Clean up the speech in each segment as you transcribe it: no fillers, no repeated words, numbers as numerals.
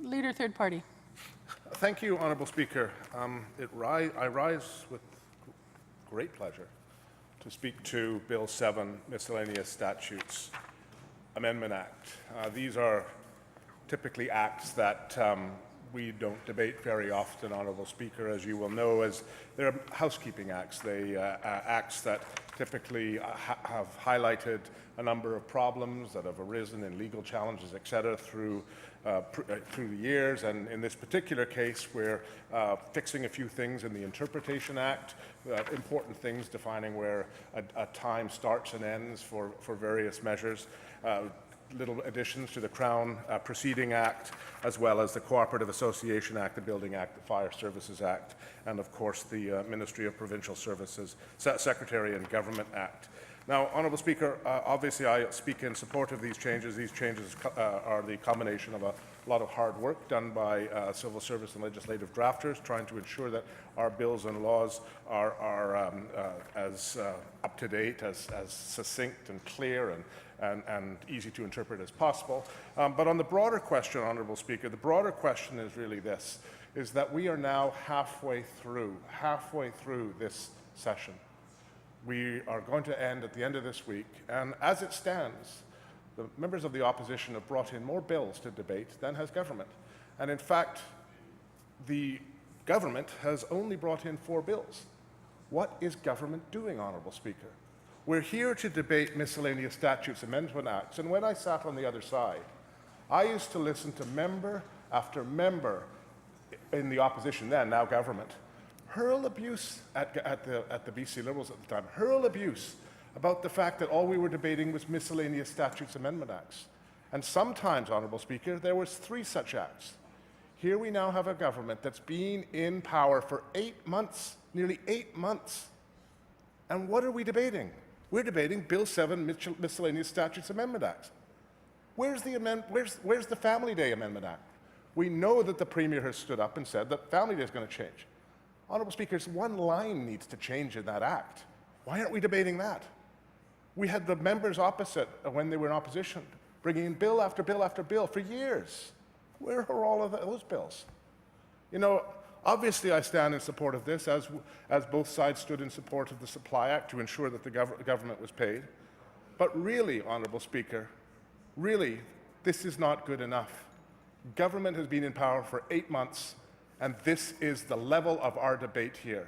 Leader, third party. Thank you, Honourable Speaker. I rise with great pleasure to speak to Bill 7, Miscellaneous Statutes Amendment Act. These are typically acts that we don't debate very often, Honourable Speaker, as you will know, as they're housekeeping acts. They acts that typically have highlighted a number of problems that have arisen in legal challenges, etc., through the years. And in this particular case, we're fixing a few things in the Interpretation Act, important things defining where a time starts and ends for various measures. Little additions to the Crown Proceeding Act, as well as the Cooperative Association Act, the Building Act, the Fire Services Act, and of course the Ministry of Provincial Services, Secretary and Government Act. Now, Honourable Speaker, obviously I speak in support of these changes. These changes are the combination of a lot of hard work done by civil service and legislative drafters, trying to ensure that our bills and laws are as up-to-date, as succinct and clear and easy to interpret as possible. But on the broader question, Honourable Speaker, the broader question is really this, is that we are now halfway through this session. We are going to end at the end of this week, and as it stands, the members of the opposition have brought in more bills to debate than has government. And in fact, the government has only brought in 4 bills. What is government doing, Honourable Speaker? We're here to debate miscellaneous statutes amendment acts, and when I sat on the other side, I used to listen to member after member in the opposition then, now government, hurl abuse at the BC Liberals at the time, hurl abuse about the fact that all we were debating was miscellaneous statutes amendment acts. And sometimes, Honourable Speaker, there was 3 such acts. Here we now have a government that's been in power for 8 months, nearly 8 months. And what are we debating? We're debating Bill 7, Miscellaneous Statutes Amendment Act. Where's the Family Day Amendment Act? We know that the Premier has stood up and said that Family Day is going to change. Honourable Speakers, one line needs to change in that act. Why aren't we debating that? We had the members opposite, when they were in opposition, bringing in bill after bill after bill for years. Where are all of those bills? You know, obviously I stand in support of this, as both sides stood in support of the Supply Act to ensure that the government was paid. But really, Honourable Speaker, really, this is not good enough. Government has been in power for 8 months, and this is the level of our debate here.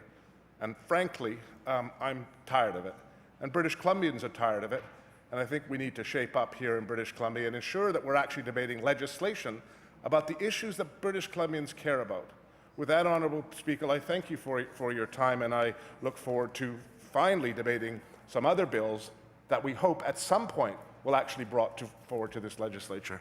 And frankly, I'm tired of it. And British Columbians are tired of it. And I think we need to shape up here in British Columbia and ensure that we're actually debating legislation about the issues that British Columbians care about. With that, Honourable Speaker, I thank you for your time, and I look forward to finally debating some other bills that we hope at some point will actually be brought forward to this legislature.